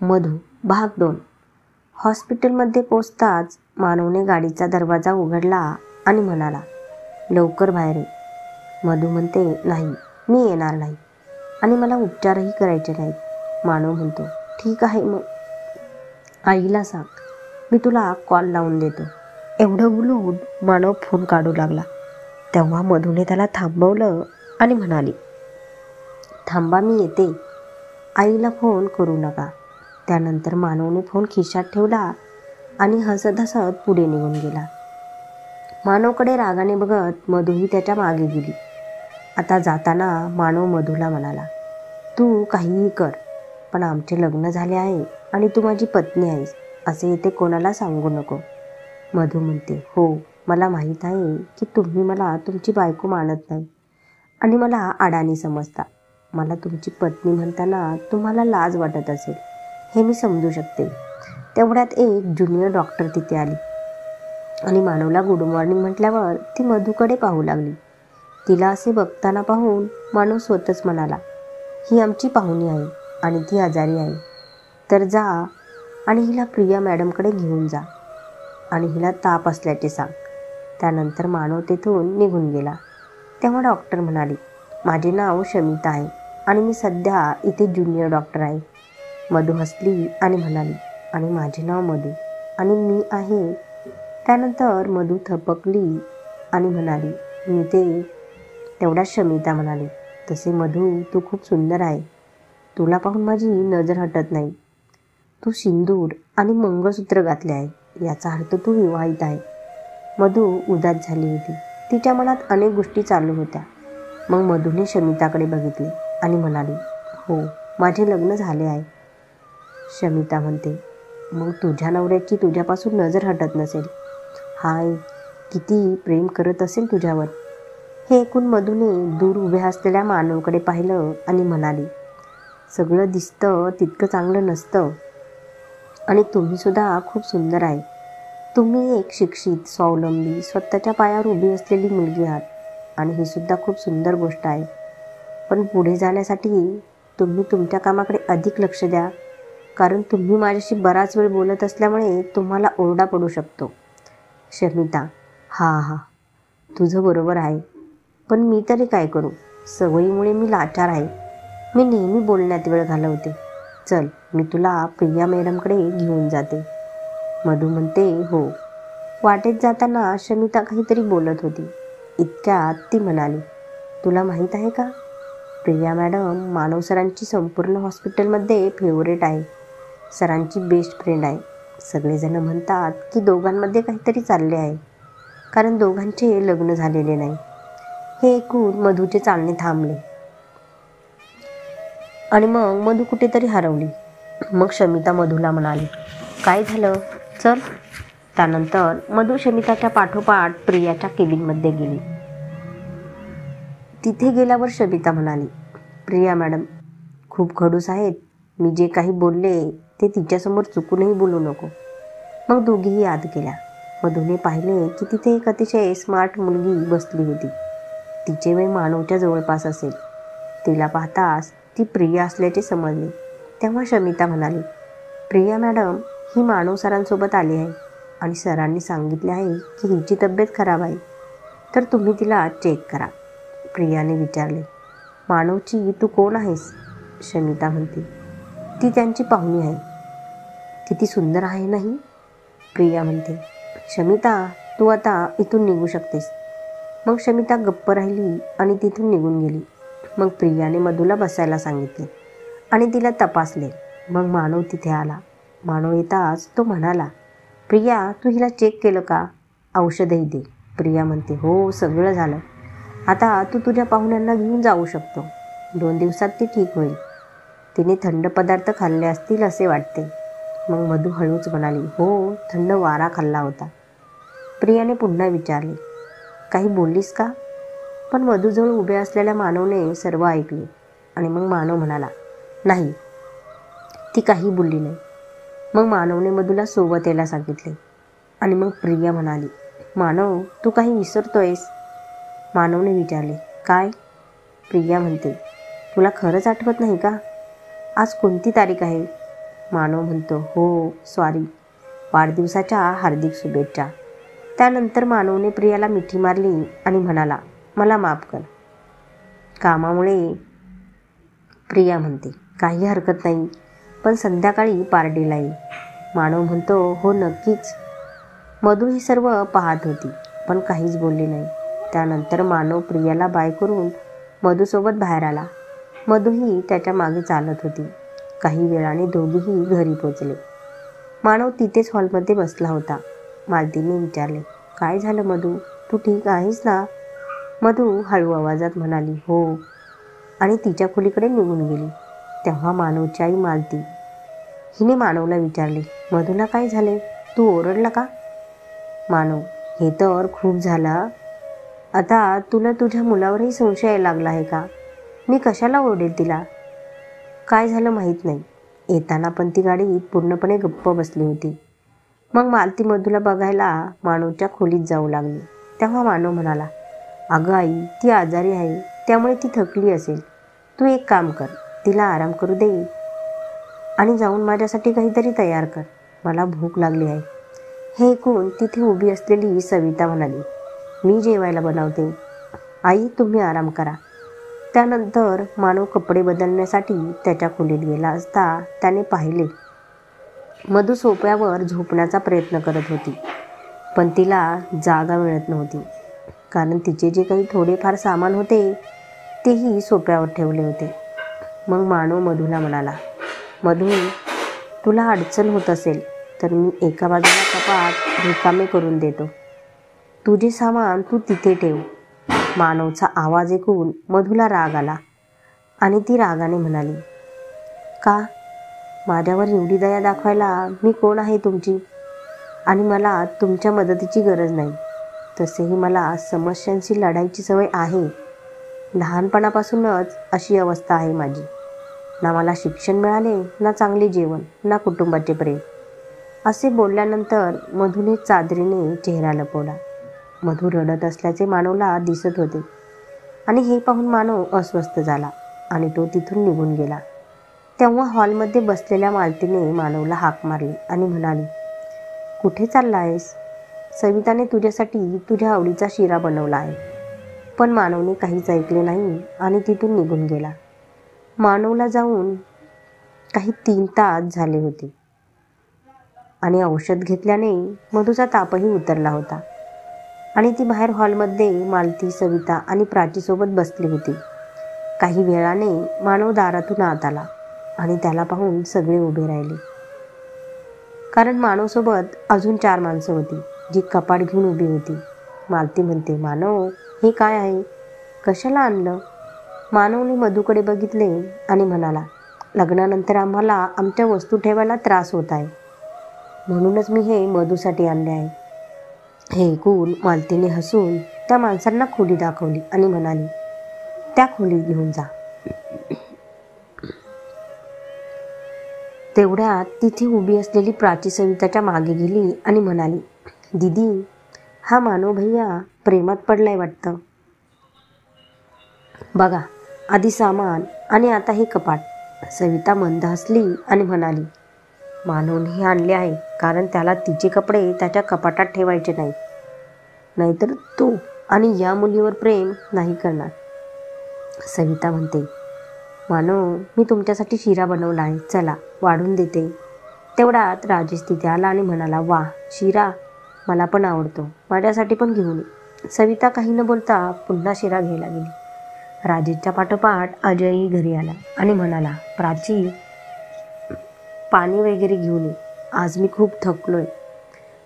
मधू भाग 2. हॉस्पिटलमध्ये पोचताच मानवने गाडीचा दरवाजा उघडला आणि म्हणाला, लवकर बाहेर ये. मधू म्हणते, नाही, मी येणार नाही आणि मला उपचारही करायचे नाहीत. मानव म्हणतो, ठीक आहे, मग आईला सांग, मी तुला कॉल लावून देतो. एवढं बोलून मानव फोन काढू लागला. तेव्हा मधूने त्याला थांबवलं आणि म्हणाली, थांबा, मी येते. आईला फोन करू नका. त्यानंतर मानवने फोन खिशात ठेवला आणि हसत हसत पुढे निघून गेला. मानवकडे रागाने बघत मधूही त्याच्या मागे गेली. आता जाताना मानव मधूला म्हणाला, तू काहीही कर, पण आमचे लग्न झाले आहे आणि तू माझी पत्नी आहेस असे इथे कोणाला सांगू नको. मधू म्हणते, हो, मला माहीत आहे की तुम्ही मला तुमची बायको मानत नाही आणि मला अडाणी समजता. मला तुमची पत्नी म्हणताना तुम्हाला लाज वाटत असेल, हे मी समजू शकते. तेवढ्यात एक ज्युनियर डॉक्टर तिथे आली आणि मानवला गुड मॉर्निंग म्हटल्यावर ती मधूकडे पाहू लागली. तिला असे बघताना पाहून मानव स्वतःच म्हणाला, ही आमची पाहुणी आहे आणि ती आजारी आहे, तर जा आणि हिला प्रिया मॅडमकडे घेऊन जा आणि हिला ताप असल्याचे सांग. त्यानंतर मानव तेथून निघून गेला. तेव्हा डॉक्टर म्हणाली, माझे नाव शमिता आहे आणि मी सध्या इथे ज्युनियर डॉक्टर आहे. मधू हसली आणि म्हणाली, आणि माझे नाव मधू आणि मी आहे. त्यानंतर मधू थपकली आणि म्हणाली, मी ते. तेवढ्यात शमिता म्हणाली, तसे मधू, तू खूप सुंदर आहे. तुला पाहून माझी नजर हटत नाही. तू सिंदूर आणि मंगळसूत्र घातले आहे, याचा अर्थ तू विवाहित आहे. मधू उदास झाली होती. तिच्या मनात अनेक गोष्टी चालू होत्या. मग मधूने शमिताकडे बघितले आणि म्हणाली, हो, माझे लग्न झाले आहे. शमिता म्हणते, मग तुझ्या नवऱ्याची तुझ्यापासून नजर हटत नसेल. हाय, किती प्रेम करत असेल तुझ्यावर. हे ऐकून मधूने दूर उभ्या असलेल्या मानवकडे पाहिलं आणि म्हणाली, सगळं दिसतं तितकं चांगलं नसतं आणि तुम्हीसुद्धा खूप सुंदर आहे. तुम्ही एक शिक्षित, स्वावलंबी, स्वतःच्या पायावर उभी असलेली मुलगी आहात आणि ही सुद्धा खूप सुंदर गोष्ट आहे. पण पुढे जाण्यासाठी तुम्ही तुमच्या कामाकडे अधिक लक्ष द्या, कारण तुम्ही माझ्याशी बराच वेळ बोलत असल्यामुळे तुम्हाला ओरडा पडू शकतो. शमिता, हा, तुझं बरोबर आहे, पण मी तरी काय करू? सवयीमुळे मी लाचार आहे. मी नेहमी बोलण्यात वेळ घालवते. चल, मी तुला प्रिया मॅडमकडे घेऊन जाते. मधू म्हणते, हो. वाटेत जाताना शमिता काहीतरी बोलत होती. इतक्यात ती म्हणाली, तुला माहीत आहे का, प्रिया मॅडम मानव सरांची संपूर्ण हॉस्पिटलमध्ये फेवरेट आहे. सरांची बेस्ट फ्रेंड आहे. सगळेजण म्हणतात की दोघांमध्ये काहीतरी चालले आहे, कारण दोघांचे लग्न झालेले नाही. हे ऐकून मधूचे चालणे थांबले आणि मग मधू कुठेतरी हरवली. मग शमिता मधूला म्हणाली, काय झालं, चल. त्यानंतर मधू शमिताच्या पाठोपाठ प्रियाच्या केबिनमध्ये गेली. तिथे गेल्यावर शमिता म्हणाली, प्रिया मॅडम खूप खडूस आहेत. मी जे काही बोलले ते तिच्यासमोर चुकूनही बोलू नको. मग दोघीही आत गेल्या. मधूने पाहिले की तिथे एक अतिशय स्मार्ट मुलगी बसली होती. तिचे वय मानवच्या जवळपास असेल. तिला पाहताच ती प्रिया असल्याचे समजले. तेव्हा शमिता म्हणाली, प्रिया मॅडम ही मानव सरांसोबत आली आहे आणि सरांनी सांगितले आहे की हिची तब्येत खराब आहे, तर तुम्ही तिला चेक करा. प्रियाने विचारले, मानवची तू कोण आहेस? शमिता म्हणते, ती त्यांची पाहुणी आहे. किती सुंदर आहे नाही? प्रिया म्हणते, शमिता, तू आता इथून निघू शकतेस. मग शमिता गप्प राहिली आणि तिथून निघून गेली. मग प्रियाने मधूला बसायला सांगितले आणि तिला तपासले. मग मानव तिथे आला. मानव येताच तो म्हणाला, प्रिया, तू हिला चेक केलं का? औषधही दे. प्रिया म्हणते, हो, सगळं झालं. आता तू तुझ्या पाहुण्यांना घेऊन जाऊ शकतो. 2 दिवसात ती ठीक होईल. तिने थंड पदार्थ खाल्ले असतील असे वाटते. मग मधू हळूच म्हणाली, हो, थंड वारा खाल्ला होता. प्रियाने पुन्हा विचारले, काही बोललीस का? पण मधूजवळ उभे असलेल्या मानवने सर्व ऐकले आणि मग मानव म्हणाला, नाही, ती काही बोलली नाही. मग मानवने मधूला सोबत यायला सांगितले आणि मग प्रिया म्हणाली, मानव, तू काही विसरतोयस? मानवने विचारले, काय? प्रिया म्हणते, तुला खरंच आठवत नाही का? आज कोणती तारीख आहे? मानव म्हणतो, हो सॉरी, वाढदिवसाच्या हार्दिक शुभेच्छा. त्यानंतर मानवने प्रियाला मिठी मारली आणि म्हणाला, मला माफ कर. कामामुळे प्रिया म्हणते, काही हरकत नाही, पण संध्याकाळी पार्टीला ये. मानव म्हणतो, हो नक्कीच. मधू हे सर्व पाहत होती पण काहीच बोलली नाही. त्यानंतर मानव प्रियाला बाय करून मधूसोबत बाहेर आला. मधूही त्याच्या मागे चालत होती. काही वेळाने दोघेही घरी पोचले. मानव तिथेच हॉलमध्ये बसला होता. मालतीने विचारले, काय झालं मधू, तू ठीक आहेस ना? मधू हळू आवाजात म्हणाली, हो, आणि तिच्या खोलीकडे निघून गेली. तेव्हा मानवची आई मालती हिने मानवला विचारले, मधूला काय झाले, तू ओरडला का? मानव, हे तर खूप झालं. आता तुला तुझ्या मुलावरही संशय यायला लागला आहे का? मी कशाला ओरडेल तिला? काय झालं माहीत नाही. येताना पण ती गाडीत पूर्णपणे गप्प बसली होती. मग मालती मधूला बघायला मानवच्या खोलीत जाऊ लागली. तेव्हा मानव म्हणाला, अगं आई, ती आजारी आहे, त्यामुळे ती थकली असेल. तू एक काम कर, तिला आराम करू दे आणि जाऊन माझ्यासाठी काहीतरी तयार कर. मला भूक लागली आहे. हे ऐकून तिथे उभी असलेली सविता म्हणाली, मी जेवायला बनवते. आई, तुम्ही आराम करा. त्यानंतर मानव कपडे बदलण्यासाठी त्याच्या खोलीत गेला असता त्याने पाहिले मधू सोफ्यावर झोपण्याचा प्रयत्न करत होती. पण तिला जागा मिळत नव्हती, कारण तिचे जे काही थोडेफार सामान होते तेही सोफ्यावर ठेवले होते. मग मानव मधूला म्हणाला, मधू, तुला अडचण होत असेल तर मी एका बाजूला कपाट रिकामे करून देतो. तुझे सामान तू तिथे ठेव. मानवचा आवाज ऐकून मधूला राग आला आणि ती रागाने म्हणाली, का? माझ्यावर एवढी दया दाखवायला मी कोण आहे तुमची? आणि मला तुमच्या मदतीची गरज नाही. तसेही मला समस्यांशी लढायची सवय आहे. लहानपणापासूनच अशी अवस्था आहे माझी. ना मला शिक्षण मिळाले, ना चांगले जेवण, ना कुटुंबाचे प्रेम. असे बोलल्यानंतर मधूने चादरीने चेहरा लपवला. मधू रडत असल्याचे मानवला दिसत होते आणि हे पाहून मानव अस्वस्थ झाला आणि तो तिथून निघून गेला. तेव्हा हॉलमध्ये बसलेल्या मालतीने मानवला हाक मारली आणि म्हणाली, कुठे चालला आहेस? सविताने तुझ्यासाठी तुझ्या आवडीचा शिरा बनवला आहे. पण मानवने काहीच ऐकले नाही आणि तिथून निघून गेला. मानवला जाऊन काही 3 तास झाले होते आणि औषध घेतल्याने मधूचा तापही उतरला होता आणि ती बाहेर हॉलमध्ये मालती, सविता आणि प्राचीसोबत बसली होती. काही वेळाने मानव दारातून आत आला आणि त्याला पाहून सगळे उभे राहिले, कारण मानवसोबत अजून 4 माणसं होती जी कपाट घेऊन उभी होती. मालती म्हणते, मानव, हे काय आहे? कशाला आणलं? मानवने मधूकडे बघितले आणि म्हणाला, लग्नानंतर आम्हाला आमच्या वस्तू ठेवायला त्रास होत आहे, म्हणूनच मी हे मधूसाठी आणले आहे. हे ऐकून मालतीने हसून त्या माणसांना खोली दाखवली आणि म्हणाली, त्या खोलीत घेऊन जा. तेवढ्यात तिथे उभी असलेली प्राची सविताच्या मागे गेली आणि म्हणाली, दीदी, हा मानव भैया प्रेमात पडलाय वाटतं. बघा, आधी सामान आणि आता हे कपाट. सविता मंद हसली आणि म्हणाली, मानवने हे आणले आहे कारण त्याला तिचे कपडे त्याच्या कपाटात ठेवायचे नाही, नाहीतर तो आणि या मुलीवर प्रेम नाही करणार. सविता म्हणते, मानव, मी तुमच्यासाठी शिरा बनवला आहे, चला वाढून देते. तेवढ्यात राजेश तिथे आला आणि म्हणाला, वा, शिरा मला पण आवडतो, माझ्यासाठी पण घेऊन ये. सविता काही न बोलता पुन्हा शिरा घ्यायला गेली. राजेशच्या पाठोपाठ अजयही घरी आला आणि म्हणाला, प्राची, पाणी वगैरे घेऊन ये, आज मी खूप थकलोय.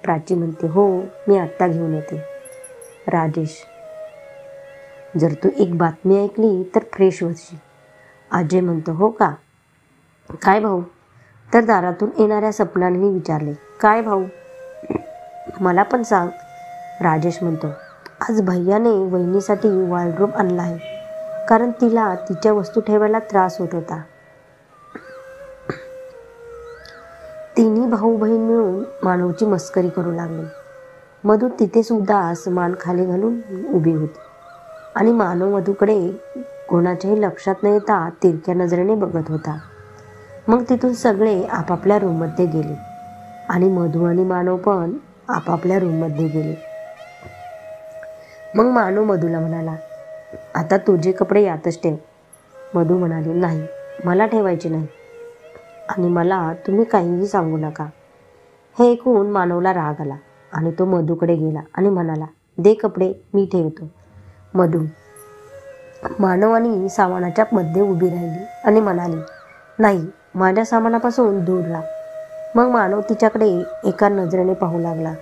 प्राची म्हणते, हो, मी आत्ता घेऊन येते. राजेश, जर तू एक बातमी ऐकली तर फ्रेश होशील. अजय म्हणतो, हो का? काय भाऊ? तर दारातून येणाऱ्या सपनाने विचारले, काय भाऊ? मला पण सांग. राजेश म्हणतो, आज भैयाने वहिनीसाठी वॉर्डरोब आणला आहे, कारण तिला तिच्या वस्तू ठेवायला त्रास होत होता. तिन्ही भाऊ बहीण मिळून मानवची मस्करी करू लागले. मधू तिथेच उदास मान खाली घालून उभी होती आणि मानव मधूकडे कोणाच्याही लक्षात न येता तिरक्या नजरेने बघत होता. मग तिथून सगळे आपापल्या रूममध्ये गेले आणि मधू आणि मानव पण आपापल्या रूममध्ये गेले. मग मानव मधूला म्हणाला, आता तुझे कपडे यातच ठेव. मधू म्हणाली, नाही, मला ठेवायचे नाही आणि मला तुम्ही काहीही सांगू नका. हे ऐकून मानवला राग आला आणि तो मधूकडे गेला आणि म्हणाला, दे कपडे, मी ठेवतो. मधू मानव आणि सामानाच्या मध्ये उभी राहिली आणि म्हणाली, नाही, माझ्या सामानापासून दूर राहा. मग मानव तिच्याकडे एका नजरेने पाहू लागला.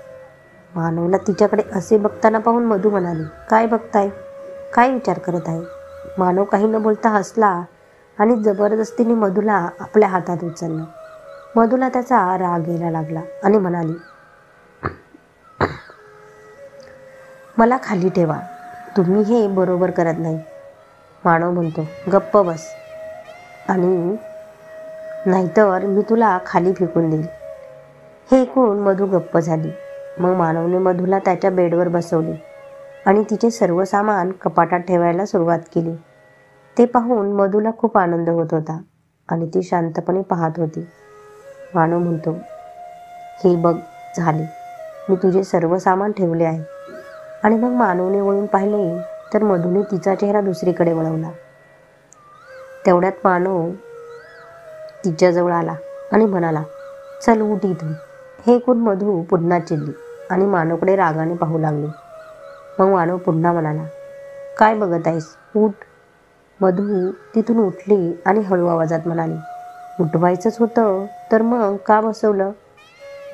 मानवला तिच्याकडे असे बघताना पाहून मधू म्हणाली, काय बघताय? काय विचार करत आहे? मानव काही न बोलता हसला आणि जबरदस्तीने मधूला आपल्या हातात उचललं. मधूला त्याचा राग यायला लागला आणि म्हणाली, मला खाली ठेवा, तुम्ही हे बरोबर करत नाही. मानव म्हणतो, गप्प बस आणि नाहीतर मी तुला खाली फेकून देईल. हे ऐकून मधू गप्प झाली. मग मानवने मधूला त्याच्या बेडवर बसवले आणि तिचे सर्व सामान कपाटात ठेवायला सुरुवात केली. ते पाहून मधूला खूप आनंद होत होता आणि ती शांतपणे पाहत होती. मानव म्हणतो, हे बघ, झाले, मी तुझे सर्व सामान ठेवले आहे. आणि मग मानवने वळून पाहिले तर मधूने तिचा चेहरा दुसरीकडे वळवला. तेवढ्यात मानव तिच्याजवळ आला आणि म्हणाला, चल उठ इथून. हे ऐकून मधू पुन्हा चिडली आणि मानवकडे रागाने पाहू लागली. मग मानव पुन्हा म्हणाला, काय बघत आहेस, उठ. मधू तिथून उठली आणि हळू आवाजात म्हणाली, उठवायचंच होतं तर मग का बसवलं?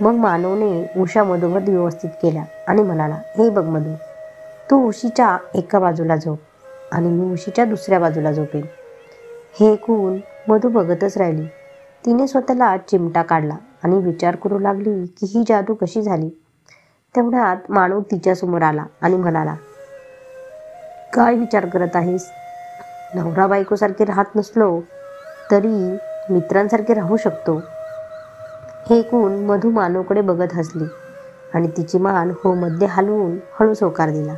मग मानवने उशा मधोमध व्यवस्थित केल्या आणि म्हणाला, हे बघ मधू, तू उशीच्या एका बाजूला झोप आणि मी उशीच्या दुसऱ्या बाजूला झोपेन. हे ऐकून मधू बघतच राहिली. तिने स्वतःला चिमटा काढला आणि विचार करू लागली की ही जादू कशी झाली. तेवढ्यात मानव तिच्यासमोर आला आणि म्हणाला, काय विचार करत आहेस? नवरा बायकोसारखे राहत नसलो तरी मित्रांसारखे राहू शकतो. हे ऐकून मधू मानवकडे बघत हसली आणि तिची मान हो मध्ये हलवून हळूच होकार दिला.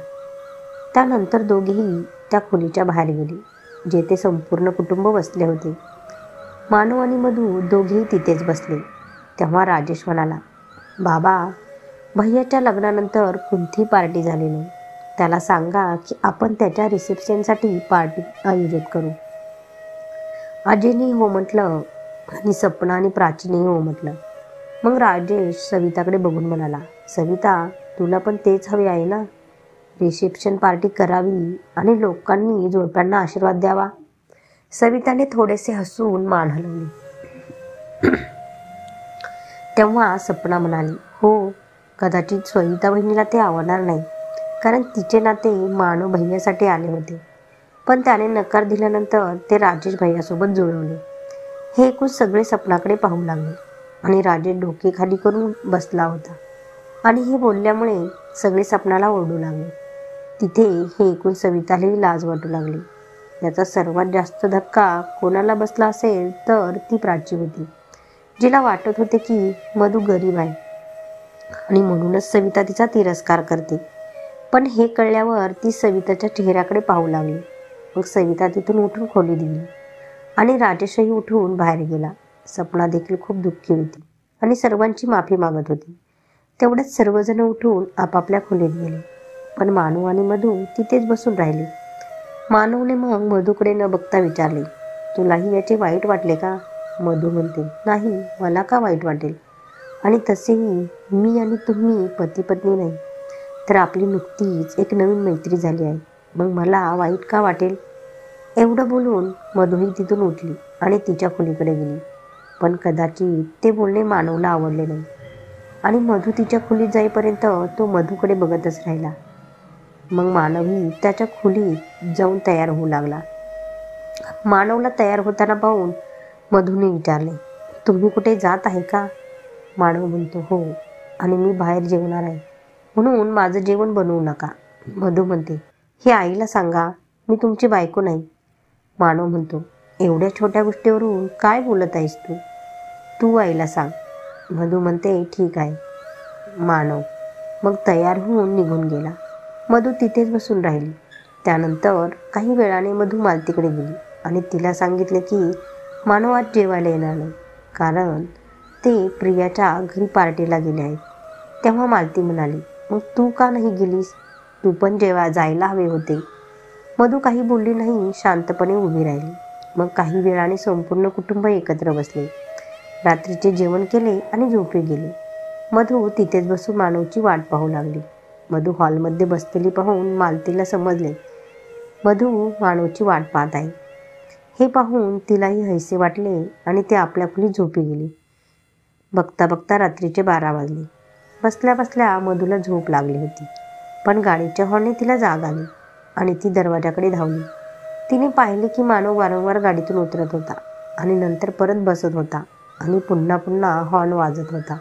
त्यानंतर दोघेही त्या खोलीच्या बाहेर गेले, जेथे संपूर्ण कुटुंब बसले होते. मानव आणि मधू दोघेही तिथेच बसले. तेव्हा राजेश म्हणाला, बाबा, भैयाच्या लग्नानंतर कोणती पार्टी झाली नाही. त्याला सांगा की आपण त्याच्या रिसेप्शनसाठी पार्टी आयोजित करू. अजयने हो म्हटलं आणि सपना आणि प्राचीने हो म्हटलं. मग राजेश सविताकडे बघून म्हणाला, सविता, तुला पण तेच हवे आहे ना? रिसेप्शन पार्टी करावी आणि लोकांनी जोडप्यांना आशीर्वाद द्यावा. सविताने थोडेसे हसून मान हलवली. तेव्हा सपना म्हणाली, हो, कदाचित सविता बहिणीला ते आवडणार नाही, कारण तिचे नाते मानव भैयासाठी आले होते. पण त्याने नकार दिल्यानंतर ते राजेश भैयासोबत जुळवले. हे ऐकून सगळे सपनाकडे पाहू लागले आणि राजेश डोके खाली करून बसला होता आणि हे बोलल्यामुळे सगळे सपनाला ओरडू लागले. तिथे हे ऐकून सवितालाही लाज वाटू लागली. याचा सर्वात जास्त धक्का कोणाला बसला असेल तर ती प्राची होती, जिला वाटत होते की मधू गरीब आहे आणि म्हणूनच सविता तिचा तिरस्कार करते. पण हे कळल्यावर ती सविताच्या चेहऱ्याकडे पाहू लागली. मग सविता तिथून उठून खोलीत गेली आणि राजेशही उठून बाहेर गेला. सपना देखील खूप दुःखी होती आणि सर्वांची माफी मागत होती. तेवढ्यात सर्वजण उठून आपापल्या खोलीत गेले, पण मानव आणि मधू तिथेच बसून राहिले. मानवने मग मधूकडे न बघता विचारले, तुलाही याचे वाईट वाटले का? मधू म्हणते, नाही, मला का वाईट वाटेल? आणि तसेही मी आणि तुम्ही पती पत्नी नाही, तर आपली नुकतीच एक नवीन मैत्री झाली आहे. मग मला वाईट का वाटेल? एवढं बोलून मधूही तिथून उठली आणि तिच्या खोलीकडे गेली. पण कदाचित ते बोलणे मानवला आवडले नाही आणि मधू तिच्या खोलीत जाईपर्यंत तो मधूकडे बघतच राहिला. मग मानवही त्याच्या खोलीत जाऊन तयार होऊ लागला. मानवला तयार होताना पाहून मधूने विचारले, तुम्ही कुठे जात आहे का? मानव म्हणतो, हो, आणि मी बाहेर जेवणार आहे, म्हणून माझं जेवण बनवू नका. मधू म्हणते, हे आईला सांगा, मी तुमची बायको नाही. मानव म्हणतो, एवढ्या छोट्या गोष्टीवरून काय बोलत आहेस तू? तू आईला सांग. मधू म्हणते, ठीक आहे. मानव मग तयार होऊन निघून गेला. मधू तिथेच बसून राहिली. त्यानंतर काही वेळाने मधू मालतीकडे गेली आणि तिला सांगितले की मानव आज जेवायला येणार नाही. कारण ते प्रियाच्या घरी पार्टीला गेले आहेत. तेव्हा मालती म्हणाली, मग तू का नाही गेलीस? तू पण जेव्हा जायला हवे होते. मधू काही बोलली नाही, शांतपणे उभी राहिली. मग काही वेळाने संपूर्ण कुटुंब एकत्र बसले. रात्रीचे जेवण केले आणि झोपी गेले. मधू तिथेच बसून मानवची वाट पाहू लागली. मधू हॉलमध्ये बसलेली पाहून मालतीला समजले मधू मानवची वाट पाहत आहे. हे पाहून तिलाही हैसे वाटले आणि ती आपल्या खोलीत झोपी गेली. बघता बघता रात्रीचे 12 वाजले. बसल्या बसल्या मधूला झोप लागली होती, पण गाडीच्या हॉर्नने तिला जाग आली आणि ती दरवाजाकडे धावली. तिने पाहिले की मानव वारंवार गाडीतून उतरत होता आणि नंतर परत बसत होता आणि पुन्हा पुन्हा हॉर्न वाजत होता.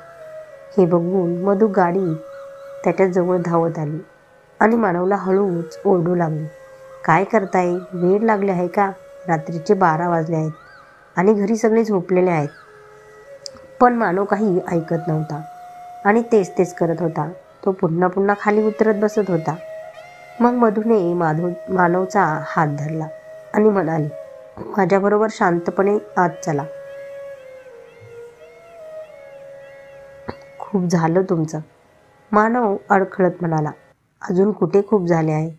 हे बघून मधू गाडी त्याच्या जवळ धावत आली आणि मानवला हळूच ओरडू लागली, काय करताय? वेळ लागले आहे का? रात्रीचे 12 वाजले आहेत आणि घरी सगळे झोपलेले आहेत. पण मानव काही ऐकत नव्हता आणि तेच तेच करत होता. तो पुन्हा पुन्हा खाली उतरत बसत होता. मग मधूने मानवचा हात धरला आणि म्हणाली, माझ्याबरोबर शांतपणे आत चला. खूप झालं तुमचं. मानव अडखळत म्हणाला, अजून कुठे खूप झाले आहे?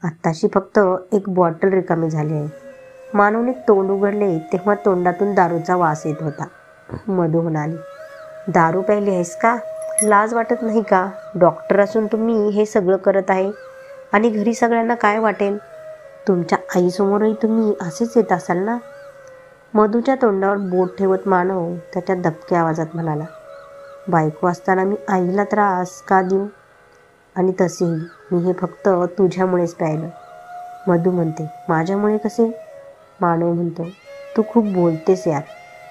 आत्ताशी फक्त एक बॉटल रिकामी झाली आहे. मानवने तोंड उघडले तेव्हा तोंडातून दारूचा वास येत होता. मधू म्हणाली, दारू प्यायली आहेस का? लाज वाटत नाही का? डॉक्टर असून तुम्ही हे सगळं करत आहे आणि घरी सगळ्यांना काय वाटेल? तुमच्या आईसमोरही तुम्ही असेच येत असाल ना? मधूच्या तोंडावर बोट ठेवत मानव त्याच्या दबक्या आवाजात म्हणाला, बायको असताना मी आईला त्रास का देऊ? आणि तसेही मी हे फक्त तुझ्यामुळेच प्यायलं. मधू म्हणते, माझ्यामुळे कसे? मानव म्हणतो, तू खूप बोलतेस यार.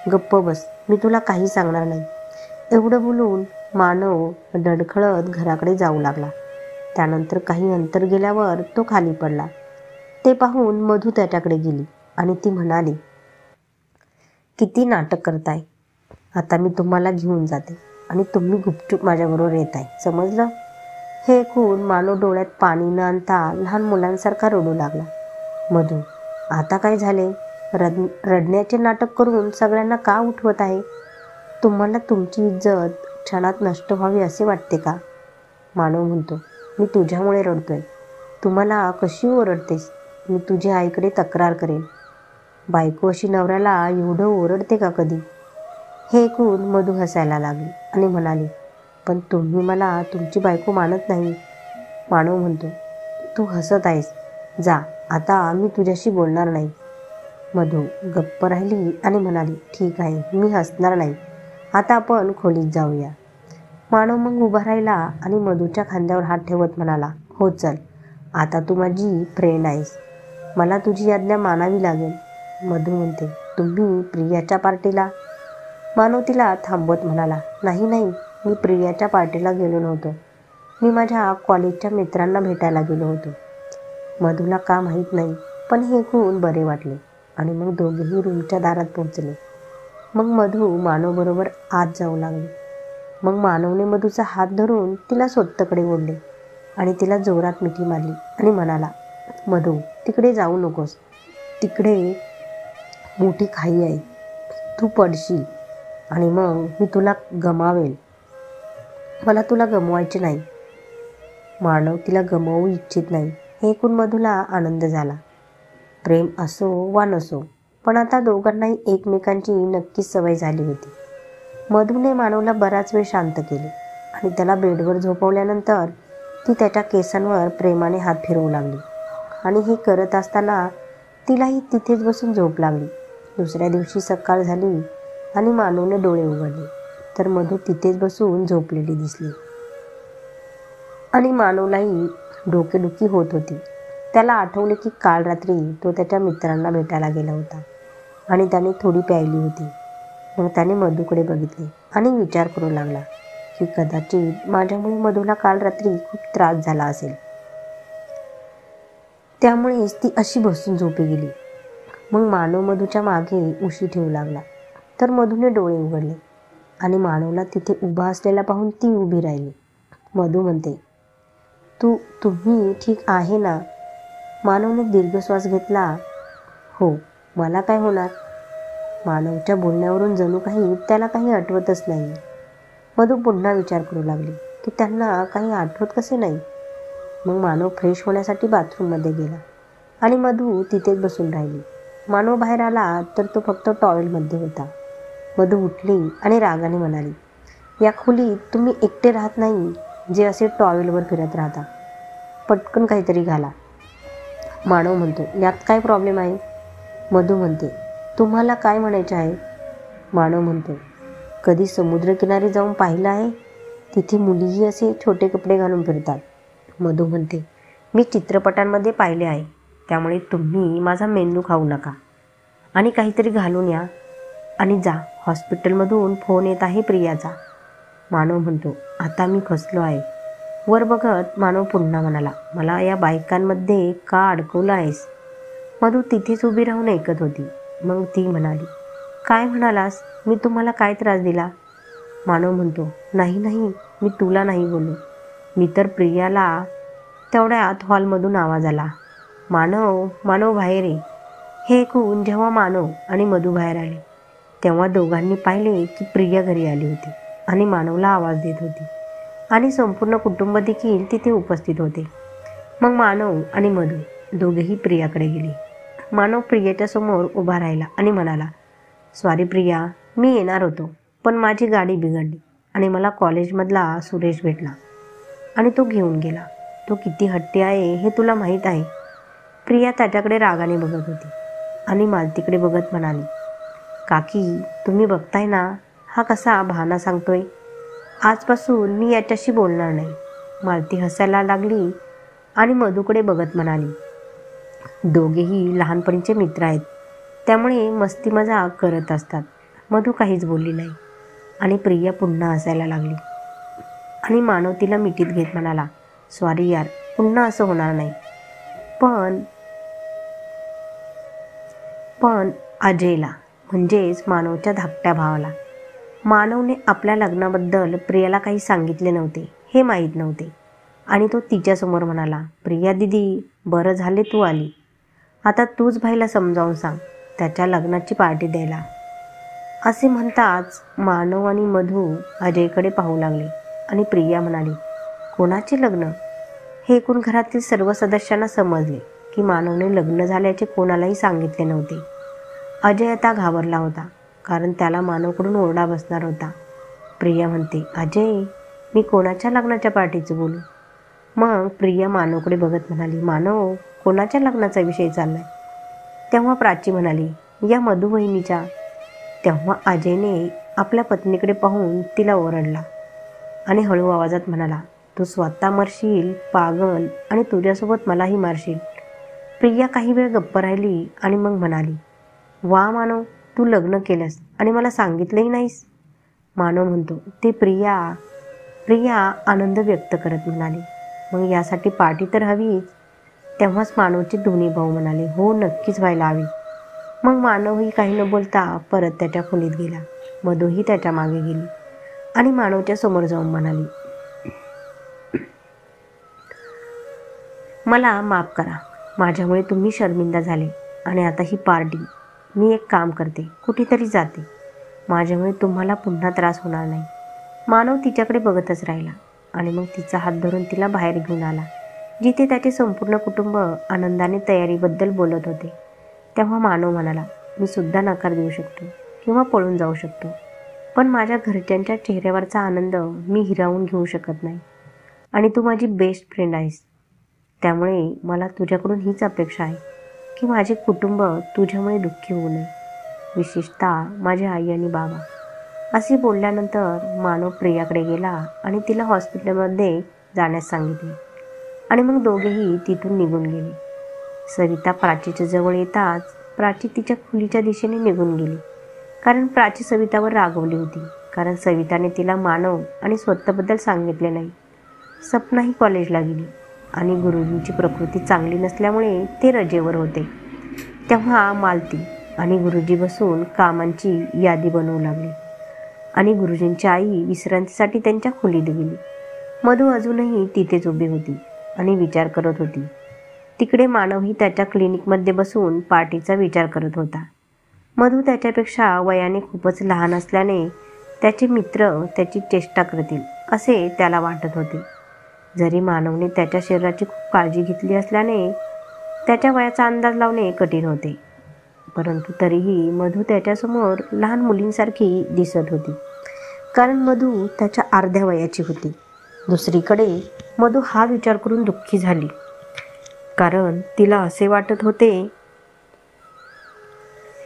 गप्प बस, मी तुला काही सांगणार नाही. एवढं बोलून मानव डडखळत घराकडे जाऊ लागला. त्यानंतर काही अंतर गेल्यावर तो खाली पडला. ते पाहून मधू त्याच्याकडे गेली आणि ती म्हणाली, किती नाटक करताय? आता मी तुम्हाला घेऊन जाते आणि तुम्ही गुपचूप माझ्याबरोबर येत आहे, समजलं? हे ऐकून मानव डोळ्यात पाणी न आणता लहान मुलांसारखा रडू लागला. मधू, आता काय झाले? रडण्याचे नाटक करून सगळ्यांना का उठवत आहे? तुम्हाला तुमची इज्जत क्षणात नष्ट व्हावी असे वाटते का? मानव म्हणतो, मी तुझ्यामुळे रडतोय. तुम्हाला कशी ओरडतेस? मी तुझ्या आईकडे तक्रार करेन. बायको अशी नवऱ्याला एवढं ओरडते का कधी? हे ऐकून मधू हसायला लागली आणि म्हणाली, पण तुम्ही मला तुमची बायको मानत नाही. मानव म्हणतो, तू हसत आहेस. जा, आता मी तुझ्याशी बोलणार नाही. मधू गप्प राहिली आणि म्हणाली, ठीक आहे, मी हसणार नाही. आता आपण खोलीत जाऊया. मानव मग उभा राहिला आणि मधूच्या खांद्यावर हात ठेवत म्हणाला, हो चल, आता तू माझी फ्रेंड आहेस. मला तुझी आज्ञा मानावी लागेल. मधू म्हणते, तुम्ही प्रियाच्या पार्टीला? मानव तिला थांबवत म्हणाला, नाही नाही, मी प्रियाच्या पार्टीला गेलो नव्हतो. मी माझ्या कॉलेजच्या मित्रांना भेटायला गेलो होतो. मधूला का माहीत नाही, पण हे ऐकून बरे वाटले आणि मग दोघेही रूमच्या दारात पोहोचले. मग मधू मानवबरोबर आत जाऊ लागली. मग मानवने मधूचा हात धरून तिला स्वतःकडे ओढले आणि तिला जोरात मिठी मारली आणि म्हणाला, मधू, तिकडे जाऊ नकोस. तिकडे मोठी खाई आहे. तू पडशील आणि मग मी तुला गमावेल. मला तुला गमवायचे नाही. मानव तिला गमावू इच्छित नाही. हे ऐकून मधूला आनंद झाला. प्रेम असो वा नसो, पण आता दोघांनाही एकमेकांची नक्कीच सवय झाली होती. मधूने मानवला बराच वेळ शांत केले आणि त्याला बेडवर झोपवल्यानंतर ती त्याच्या केसांवर प्रेमाने हात फिरवू लागली आणि हे करत असताना तिलाही तिथेच बसून झोप लागली. दुसऱ्या दिवशी सकाळ झाली आणि मानवने डोळे उघडले तर मधू तिथेच बसून झोपलेली दिसली आणि मानवलाही डोकेदुखी होत होती. त्याला आठवले की काल रात्री तो त्याच्या मित्रांना भेटायला गेला होता आणि त्याने थोडी प्यायली होती. मग त्याने मधूकडे बघितले आणि विचार करू लागला की कदाचित माझ्यामुळे मधूला काल रात्री खूप त्रास झाला असेल, त्यामुळेच ती अशी बसून झोपी गेली. मग मानव मधूच्या मागे उशी ठेवू लागला तर मधूने डोळे उघडले आणि मानवला तिथे उभा असलेला पाहून ती उभी राहिली. मधू म्हणते, तुम्ही ठीक आहे ना? मानवने दीर्घ श्वास घेतला. हो, मला काय होणार? मानवच्या बोलण्यावरून जणू काही त्याला काही आठवतच नाही. मधू पुन्हा विचार करू लागली की त्यांना काही आठवत कसे नाही. मग मानव फ्रेश होण्यासाठी बाथरूममध्ये गेला आणि मधू तिथेच बसून राहिली. मानव बाहेर आला तर तो फक्त टॉयलेटमध्ये होता. मधू उठली आणि रागाने म्हणाली, या खोलीत तुम्ही एकटे राहत नाही जे असे टॉयलेटवर फिरत राहता. पटकन काहीतरी घाला. मानव म्हणतो, यात काय प्रॉब्लेम आहे? मधू म्हणते, तुम्हाला काय म्हणायचे आहे? मानव म्हणतो, कधी समुद्रकिनारी जाऊन पाहिलं आहे? तिथे मुलीही असे छोटे कपडे घालून फिरतात. मधू म्हणते, मी चित्रपटांमध्ये पाहिले आहे, त्यामुळे तुम्ही माझा मेंदू खाऊ नका आणि काहीतरी घालून या आणि जा. हॉस्पिटलमधून फोन येत आहे प्रियाचा. मानव म्हणतो, आता मी फसलो आहे. वर बघत मानव पुन्हा म्हणाला, मला या बायकांमध्ये का अडकवलं आहेस? मधू तिथेच उभी राहून ऐकत होती. मग ती म्हणाली, काय म्हणालास? मी तुम्हाला काय त्रास दिला? मानव म्हणतो, नाही नाही, मी तुला नाही बोललो. मी तर प्रियाला. तेवढ्यात हॉलमधून आवाज आला, मानव, मानव बाहेर ये. हे ऐकून जेव्हा मानव आणि मधू बाहेर आले तेव्हा दोघांनी पाहिले की प्रिया घरी आली होती आणि मानवला आवाज देत होती आणि संपूर्ण कुटुंब देखील तिथे उपस्थित होते. मग मानव आणि मधू दोघेही प्रियाकडे गेले. मानव प्रियाच्या समोर उभा राहिला आणि म्हणाला, सॉरी प्रिया, मी येणार होतो पण माझी गाडी बिघडली आणि मला कॉलेजमधला सुरेश भेटला आणि तो घेऊन गेला. तो किती हट्टी आहे हे तुला माहीत आहे. प्रिया त्याच्याकडे रागाने बघत होती आणि मालतीकडे बघत म्हणाली, काकी तुम्ही बघताय ना हा कसा बहाणा सांगतोय. आजपासून मी याच्याशी बोलणार नाही. मालती हसायला लागली आणि मधूकडे बघत म्हणाली, दोघेही लहानपणीचे मित्र आहेत, त्यामुळे मस्ती मजाक करत असतात. मधू काहीच बोलली नाही आणि प्रिया पुन्हा हसायला लागली आणि मानव तिला मिठीत घेत म्हणाला, सॉरी यार, पुन्हा असं होणार नाही. पण अजयला, म्हणजेच मानवच्या धाकट्या भावाला, मानवने आपल्या लग्नाबद्दल प्रियाला काही सांगितले नव्हते हे माहीत नव्हते आणि तो तिच्यासमोर म्हणाला, प्रिया दिदी, बरं झाले तू आली. आता तूच भाईला समजावून सांग त्याच्या लग्नाची पार्टी द्यायला. असे म्हणताच मानव आणि मधू अजयकडे पाहू लागले आणि प्रिया म्हणाली, कोणाचे लग्न? हे ऐकून घरातील सर्व सदस्यांना समजले की मानवने लग्न झाल्याचे कोणालाही सांगितले नव्हते. अजय आता घाबरला होता कारण त्याला मानवकडून ओरडा बसणार होता. प्रिया म्हणते, अजय, मी कोणाच्या लग्नाच्या पार्टीचं बोलू? मग प्रिया मानवकडे बघत म्हणाली, मानव, कोणाच्या लग्नाचा विषय चाललाय? तेव्हा प्राची म्हणाली, या मधू बहिणीच्या. तेव्हा अजयने आपल्या पत्नीकडे पाहून तिला ओरडला आणि हळू आवाजात म्हणाला, तू स्वतः मरशील पागल आणि तुझ्यासोबत मलाही मारशील. प्रिया काही वेळ गप्प राहिली आणि मग म्हणाली, वा मानव, तू लग्न केलंस आणि मला सांगितलंही नाहीस. मानव म्हणतो, ते प्रिया आनंद व्यक्त करत म्हणाली, मग यासाठी पार्टी तर हवीच. तेव्हाच मानवचे दोन्ही भाऊ म्हणाले, हो नक्कीच व्हायला हवी. मग मानवही काही न बोलता परत त्याच्या खोलीत गेला. मधूही त्याच्या मागे गेली आणि मानवच्या समोर जाऊन म्हणाली, मला माफ करा, माझ्यामुळे तुम्ही शर्मिंदा झाले आणि आता ही पार्टी. मी एक काम करते, कुठेतरी जाते. माझ्यामुळे तुम्हाला पुन्हा त्रास होणार नाही. मानव तिच्याकडे बघतच राहिला आणि मग तिचा हात धरून तिला बाहेर घेऊन आला जिथे त्याचे संपूर्ण कुटुंब आनंदाने तयारीबद्दल बोलत होते. तेव्हा मानव म्हणाला, मी सुद्धा नकार देऊ शकतो किंवा पळून जाऊ शकतो, पण माझ्या घरच्यांच्या चेहऱ्यावरचा आनंद मी हिरावून घेऊ शकत नाही आणि तू माझी बेस्ट फ्रेंड आहेस. त्यामुळे मला तुझ्याकडून हीच अपेक्षा आहे की माझे कुटुंब तुझ्यामुळे दुःखी होऊ नये, विशेषतः माझे आई आणि बाबा. असे बोलल्यानंतर मानव प्रियाकडे गेला आणि तिला हॉस्पिटलमध्ये जाण्यास सांगितले आणि मग दोघेही तिथून निघून गेले. सविता प्राचीच्या जवळ येताच प्राची तिच्या खोलीच्या दिशेने निघून गेली कारण प्राची सवितावर रागवली होती कारण सविताने तिला मानव आणि स्वतःबद्दल सांगितले नाही. सपनाही कॉलेजला गेली आणि गुरुजींची प्रकृती चांगली नसल्यामुळे ते रजेवर होते. तेव्हा मालती आणि गुरुजी बसून कामांची यादी बनवू लागली आणि गुरुजींची आई विश्रांतीसाठी त्यांच्या खोलीत गेली. मधू अजूनही तिथेच उभी होती आणि विचार करत होती. तिकडे मानवही त्याच्या क्लिनिकमध्ये बसून पार्टीचा विचार करत होता. मधू त्याच्यापेक्षा वयाने खूपच लहान असल्याने त्याचे मित्र त्याची चेष्टा करतील असे त्याला वाटत होते. जरी मानवने त्याच्या शरीराची खूप काळजी घेतली असल्याने त्याच्या वयाचा अंदाज लावणे कठीण होते, परंतु तरीही मधू त्याच्यासमोर लहान मुलींसारखी दिसत होती, कारण मधू त्याच्या अर्ध्या वयाची होती. दुसरीकडे मधू हा विचार करून दुःखी झाली, कारण तिला असे वाटत होते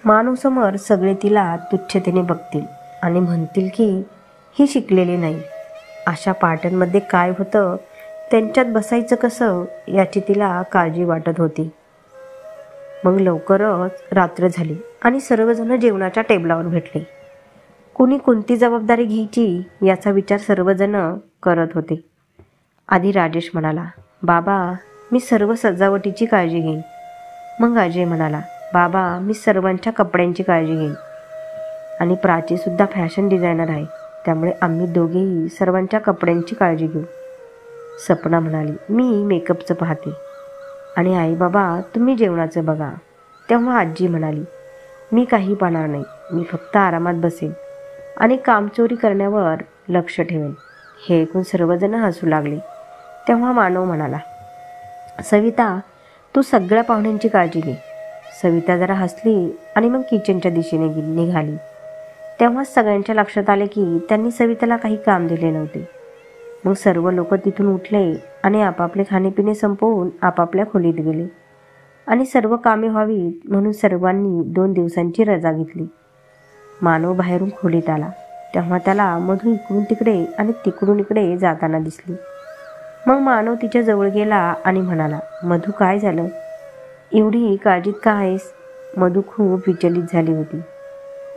मानवसमोर सगळे तिला तुच्छतेने बघतील आणि म्हणतील की ही शिकलेली नाही. अशा पार्ट्यांमध्ये काय होतं, त्यांच्यात बसायचं कसं याची तिला काळजी वाटत होती. मग लवकरच रात्र झाली आणि सर्वजण जेवणाच्या टेबलावर भेटले. कोणी कोणती जबाबदारी घ्यायची याचा विचार सर्वजण करत होते. आधी राजेश म्हणाला, बाबा मी सर्व सजावटीची काळजी घेईन. मग अजय म्हणाला, बाबा मी सर्वांच्या कपड्यांची काळजी घेईन. आणि प्राचीसुद्धा फॅशन डिझायनर आहे, त्यामुळे आम्ही दोघेही सर्वांच्या कपड्यांची काळजी घेऊ. सपना म्हणाली, मी मेकअपचं पाहते. आणि आई बाबा तुम्ही जेवणाचं बघा. तेव्हा आजी म्हणाली, मी काही पाहणार नाही, मी फक्त आरामात बसेन आणि कामचोरी करण्यावर लक्ष ठेवेन. हे ऐकून सर्वजण हसू लागले. तेव्हा मानव म्हणाला, सविता तू सगळ्या पाहुण्यांची काळजी घे. सविता जरा हसली आणि मग किचनच्या दिशेने निघाली. तेव्हाच सगळ्यांच्या लक्षात आले की त्यांनी सविताला काही काम दिले नव्हते. मग सर्व लोक तिथून उठले आणि आपापले खाणेपिणे संपवून आपापल्या खोलीत गेले आणि सर्व कामे व्हावीत म्हणून सर्वांनी 2 दिवसांची रजा घेतली. मानव बाहेरून खोलीत आला तेव्हा त्याला मधू इकडून तिकडे आणि तिकडून इकडे जाताना दिसली. मग मानव तिच्या जवळ गेला आणि म्हणाला, मधू काय झालं, एवढी काळजीत का आहेस? मधू खूप विचलित झाली होती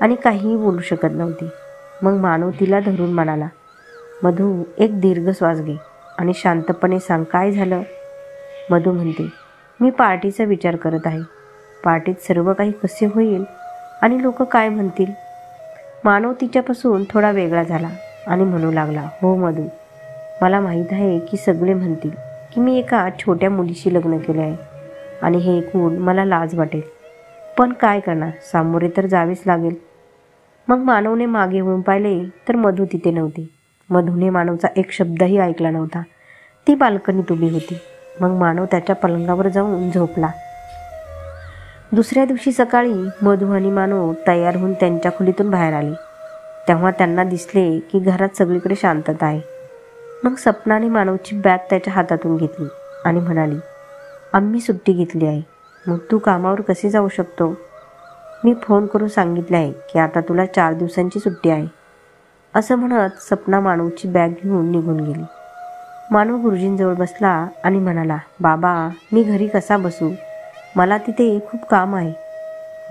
आणि काहीही बोलू शकत नव्हती. मग मानव तिला धरून म्हणाला, मधू एक दीर्घ श्वास घे आणि शांतपणे सांग काय झालं. मधू म्हणते, मी पार्टीचा विचार करत आहे. पार्टीत सर्व काही कसे होईल आणि लोक काय म्हणतील. मानव तिच्यापासून थोडा वेगळा झाला आणि म्हणू लागला, हो मधू, मला माहीत आहे की सगळे म्हणतील की मी एका छोट्या मुलीशी लग्न केले आहे आणि हे ऐकून मला लाज वाटेल, पण काय करणार, सामोरे तर जावेच लागेल. मग मानवने मागे वळून पाहिले तर मधू तिथे नव्हती. मधूने मानवचा एक शब्दही ऐकला नव्हता. ती बाल्कनीत उभी होती. मग मानव त्याच्या पलंगावर जाऊन झोपला. दुसऱ्या दिवशी सकाळी मधू आणि मानव तयार होऊन त्यांच्या खोलीतून बाहेर आले. तेव्हा त्यांना दिसले की घरात सगळीकडे शांतता आहे. मग सपनाने मानवची बॅग त्याच्या हातातून घेतली आणि म्हणाली, आम्ही सुट्टी घेतली आहे, मग तू कामावर कसे जाऊ शकतो. मी फोन करून सांगितले आहे की आता तुला 4 दिवसांची सुट्टी आहे. असं म्हणत सपना मानवची बॅग घेऊन निघून गेली. मानव गुरुजींजवळ बसला आणि म्हणाला, बाबा मी घरी कसा बसू, मला तिथे खूप काम आहे.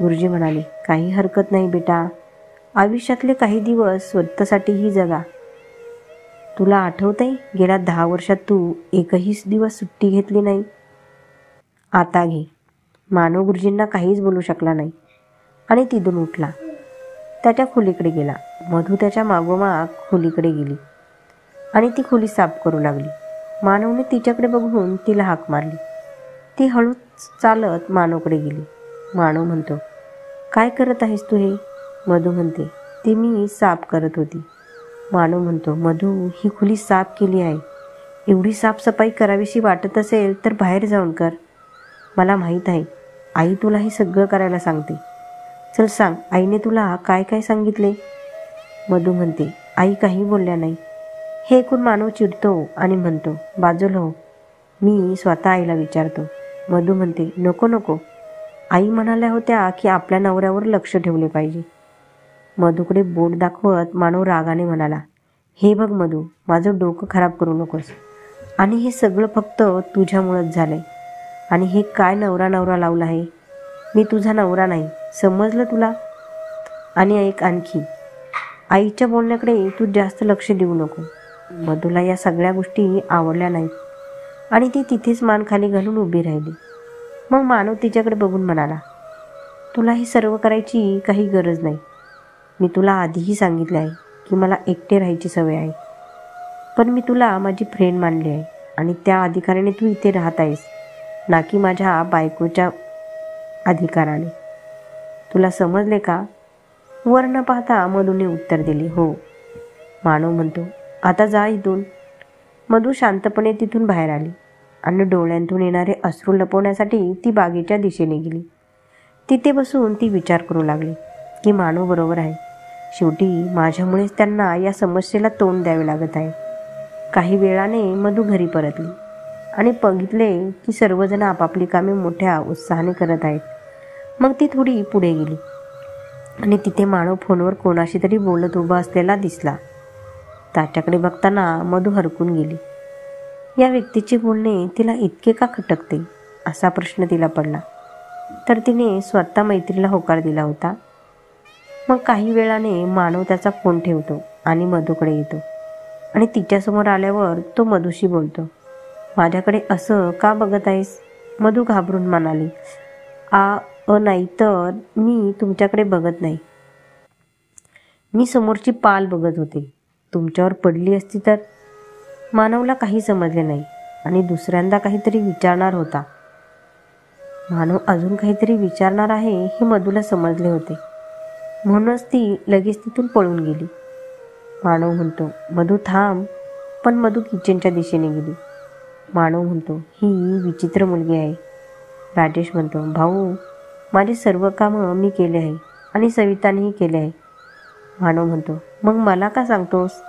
गुरुजी म्हणाले, काही हरकत नाही बेटा, आयुष्यातले काही दिवस स्वतःसाठीही जगा. तुला आठवतंय गेल्या 10 वर्षात तू एकही दिवस सुट्टी घेतली नाही. आता घे. मानव गुरुजींना काहीच बोलू शकला नाही आणि तिथून उठला. त्याच्या खोलीकडे गेला. मधू त्याच्या मागोमाग खोलीकडे गेली आणि ती खोली साफ करू लागली. मानवने तिच्याकडे बघून तिला हाक मारली. ती हळूच चालत मानवकडे गेली. मानव म्हणतो, काय करत आहेस तू हे. मधू म्हणते, ती मी साफ करत होती. मानव म्हणतो, मधू ही खोली साफ केली आहे. एवढी साफसफाई करावीशी वाटत असेल तर बाहेर जाऊन कर. मला माहीत आहे आई तुला हे सगळं करायला सांगते. चल सांग, आईने तुला काय काय सांगितले. मधू म्हणते, आई काही बोलल्या नाही. हे ऐकून मानव चिडतो आणि म्हणतो, बाजूला हो, मी स्वतः आईला विचारतो. मधू म्हणते, नको नको, आई म्हणाल्या होत्या की आपल्या नवऱ्यावर लक्ष ठेवले पाहिजे. मधूकडे बोट दाखवत मानव रागाने म्हणाला, हे बघ मधू, माझं डोकं खराब करू नकोस आणि हे सगळं फक्त तुझ्यामुळंच झालंय. आणि हे काय नवरा नवरा लावला आहे. मी तुझा नवरा नाही, समजलं तुला. आणि ऐक आणखी, आईच्या बोलण्याकडे तू जास्त लक्ष देऊ नको. मधूला या सगळ्या गोष्टी आवडल्या नाहीत आणि ती तिथेच मान खाली घालून उभी राहिली. मग मानव तिच्याकडे बघून म्हणाला, तुला हे सर्व करायची काही गरज नाही. मी तुला आधीही सांगितले आहे की मला एकटे राहायची सवय आहे, पण मी तुला माझी फ्रेंड मानली आहे आणि त्या अधिकाराने तू इथे राहत आहेस, ना की माझ्या बायकोच्या अधिकाराने. तुला समजले का? वर न पाहता मधूने उत्तर दिले, हो. मानव म्हणतो, आता जा इथून. मधू शांतपणे तिथून बाहेर आली आणि डोळ्यांतून येणारे अश्रू लपवण्यासाठी ती बागेच्या दिशेने गेली. तिथे बसून ती विचार करू लागली की मानव बरोबर आहे. शेवटी माझ्यामुळेच त्यांना या समस्येला तोंड द्यावे लागत आहे. काही वेळाने मधू घरी परतली आणि बघितले की सर्वजण आपापली कामे मोठ्या उत्साहाने करत आहेत. मग ती थोडी पुढे गेली आणि तिथे मानव फोनवर कोणाशी तरी बोलत उभा असलेला दिसला. त्याच्याकडे बघताना मधू हरकून गेली. या व्यक्तीचे बोलणे तिला इतके का खटकते असा प्रश्न तिला पडला. तर तिने स्वतः मैत्रीला होकार दिला होता. मग काही वेळाने मानव त्याचा फोन ठेवतो आणि मधूकडे येतो आणि तिच्यासमोर आल्यावर तो मधूशी बोलतो. माझ्याकडे असं का बघत आहेस? मधू घाबरून म्हणाली, नाही तर मी तुमच्याकडे बघत नाही. मी समोरची पाल बघत होते. तुमच्यावर पडली असती तर. मानवला काही समजले नाही आणि दुसऱ्यांदा काहीतरी विचारणार होता. मानव अजून काहीतरी विचारणार आहे हे मधूला समजले होते. म्हणूनच ती लगेच तिथून पळून गेली. मानव म्हणतो, मधू थांब. पण मधू किचनच्या दिशेने गेली. मानव म्हणतो, ही विचित्र मुलगी आहे. राजेश म्हणतो, भाऊ, माझे सर्व कामं मी केले आहे आणि सवितानेही केले आहे. मानव म्हणतो, मग मला का सांगतोस?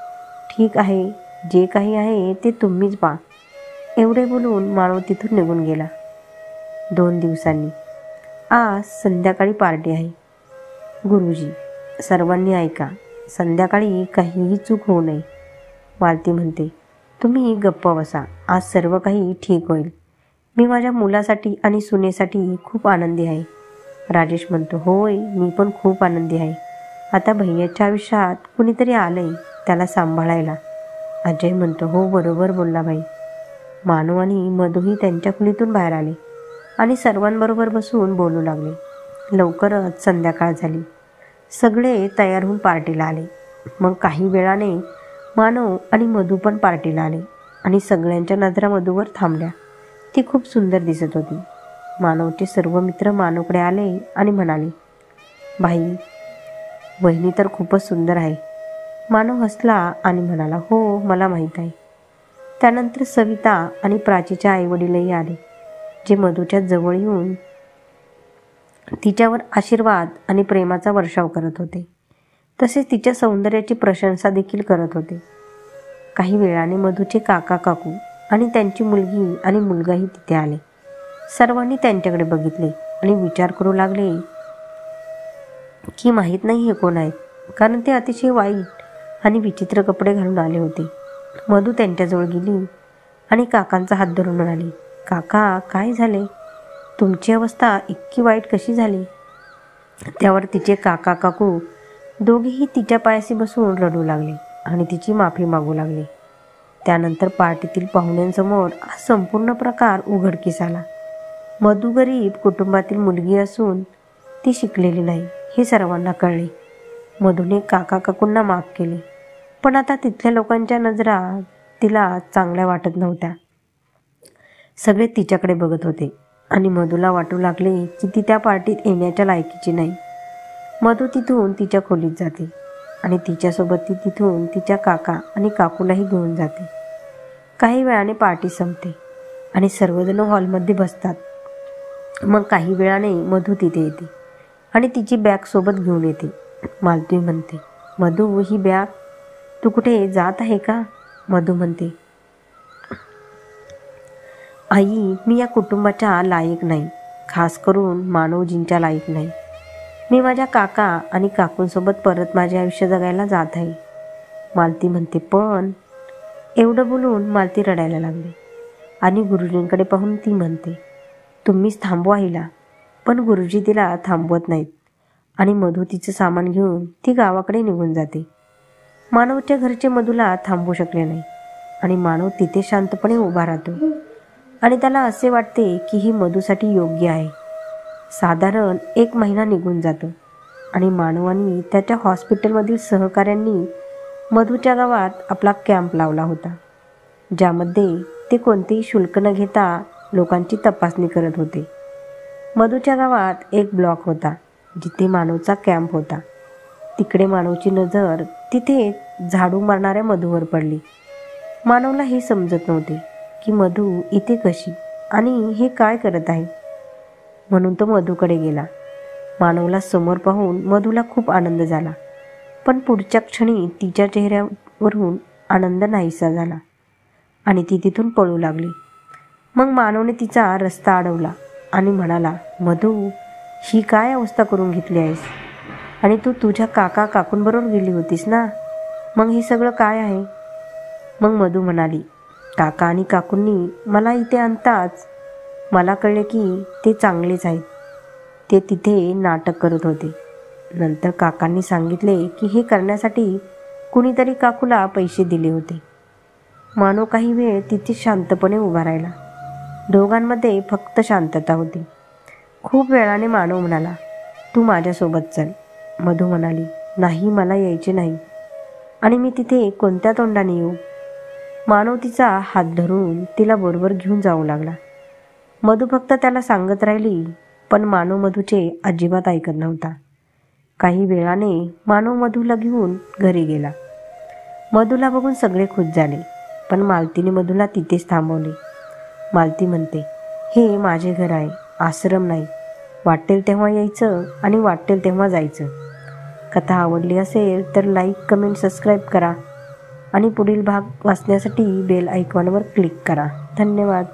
ठीक आहे, जे काही आहे ते तुम्हीच पहा. एवढे बोलून मानव तिथून निघून गेला. 2 दिवसांनी आज संध्याकाळी पार्टी आहे. गुरुजी, सर्वांनी ऐका, संध्याकाळी काहीही चूक होऊ नये. मालती म्हणते, तुम्ही गप्प बसा, आज सर्व काही ठीक होईल. मी माझ्या मुलासाठी आणि सुनेसाठी खूप आनंदी आहे. राजेश म्हणतो, होय, मी पण खूप आनंदी आहे. आता भैयाच्या आयुष्यात कुणीतरी आलंय त्याला सांभाळायला. अजय म्हणतो, हो, बरोबर बोलला बाई. मानव आणि मधूही त्यांच्या खोलीतून बाहेर आले आणि सर्वांबरोबर बसून बोलू लागले. लवकरच संध्याकाळ झाली. सगळे तयार होऊन पार्टीला आले. मग काही वेळाने मानव आणि मधू पण पार्टीला आले आणि सगळ्यांच्या नजरा मधूवर थांबल्या. ती खूप सुंदर दिसत होती. मानवचे सर्व मित्र मानवकडे आले आणि म्हणाले, भाई, वहिनी तर खूपच सुंदर आहे. मानव हसला आणि म्हणाला, हो, मला माहीत आहे. त्यानंतर सविता आणि प्राचीच्या आईवडीलही आले, जे मधूच्या जवळ येऊन तिच्यावर आशीर्वाद आणि प्रेमाचा वर्षाव करत होते. तसेच तिच्या सौंदर्याची प्रशंसा देखील करत होते. काही वेळाने मधूचे काका काकू आणि त्यांची मुलगी आणि मुलगाही तिथे आले. सर्वांनी त्यांच्याकडे बघितले आणि विचार करू लागले की माहीत नाही हे कोण आहेत, कारण ते अतिशय वाईट आणि विचित्र कपडे घालून आले होते. मधू त्यांच्याजवळ गेली आणि काकांचा हात धरून म्हणाली, काका, काय झाले? तुमची अवस्था इतकी वाईट कशी झाली? त्यावर तिचे काका काकू दोघेही तिच्या पायाशी बसून रडू लागले आणि तिची माफी मागू लागले. त्यानंतर पार्टीतील पाहुण्यांसमोर हा संपूर्ण प्रकार उघडकीस आला. मधू गरीब कुटुंबातील मुलगी असून ती शिकलेली नाही हे सर्वांना कळले. मधूने काका काकूंना माफ केले, पण आता तिथल्या लोकांच्या नजरा तिला चांगल्या वाटत नव्हत्या. सगळे तिच्याकडे बघत होते आणि मधूला वाटू लागले की ती त्या पार्टीत येण्याच्या लायकीची नाही. मधू तिथून तिच्या खोलीत जाते आणि तिच्यासोबत ती तिथून तिच्या काका आणि काकूलाही घेऊन जाते. काही वेळाने पार्टी संपते आणि सर्वजण हॉलमध्ये बसतात. मग काही वेळाने मधू तिथे येते आणि तिची बॅग सोबत घेऊन येते. मालती म्हणते, मधू, ही बॅग, तू कुठे जात आहे का? मधू म्हणते, आई, मी या कुटुंबाच्या लायक नाही, खास करून मानवजींच्या लायक नाही. मी माझ्या काका आणि काकूंसोबत परत माझे आयुष्य जगायला जात आहे. मालती म्हणते, पण. एवढं बोलून मालती रडायला लागली आणि गुरुजींकडे पाहून ती म्हणते, तुम्हीच थांबवा हिला. पण गुरुजी तिला थांबवत नाहीत आणि मधू तिचं सामान घेऊन ती गावाकडे निघून जाते. मानवच्या घरचे मधूला थांबवू शकले नाही आणि मानव तिथे शांतपणे उभा राहतो आणि त्याला असे वाटते की ही मधूसाठी योग्य आहे. साधारण 1 महिना निघून जातो आणि मानवानी त्याच्या हॉस्पिटलमधील सहकाऱ्यांनी मधूच्या गावात आपला कॅम्प लावला होता, ज्यामध्ये ते कोणतेही शुल्क न घेता लोकांची तपासणी करत होते. मधूच्या गावात एक ब्लॉक होता जिथे मानवचा कॅम्प होता. तिकडे मानवची नजर तिथे झाडू मारणाऱ्या मधूवर पडली. मानवला हे समजत नव्हते की मधू इथे कशी आणि हे काय करत आहे. म्हणून तो मधूकडे गेला. मानवला समोर पाहून मधूला खूप आनंद झाला, पण पुढच्या क्षणी तिच्या चेहऱ्यावरून आनंद नाहीसा झाला आणि ती तिथून पळू लागली. मग मानवने तिचा रस्ता अडवला आणि म्हणाला, मधू, ही काय अवस्था करून घेतली आहेस? आणि तू तुझ्या काकूंबरोबर गेली होतीस ना, मग हे सगळं काय आहे? मग मधू म्हणाली, काका आणि काकूंनी मला इथे आणताच मला कळले की ते चांगलेच आहेत. ते तिथे नाटक करत होते. नंतर काकांनी सांगितले की हे करण्यासाठी कुणीतरी काकूला पैसे दिले होते. मानव काही वेळ तिथे शांतपणे उभा राहिला. दोघांमध्ये फक्त शांतता होती. खूप वेळाने मानव म्हणाला, तू माझ्यासोबत चल. मधू म्हणाली, नाही, मला यायचे नाही. आणि मी तिथे कोणत्या तोंडाने येऊ? मानव तिचा हात धरून तिला बरोबर घेऊन जाऊ लागला. मधू फक्त त्याला सांगत राहिली, पण मानव मधूचे अजिबात ऐकत नव्हता. काही वेळाने मानव मधूला घेऊन घरी गेला. मधूला बघून सगळे खुश झाले, पण मालतीने मधूला तिथेच थांबवले. मालती म्हणते, हे माझे घर आहे, आश्रम नाही. वाटेल तेव्हा यायचं आणि वाटेल तेव्हा जायचं. कथा आवडली असेल तर लाईक, कमेंट, सबस्क्राईब करा आणि पुढील भाग वाचण्यासाठी बेल आयकॉनवर क्लिक करा. धन्यवाद.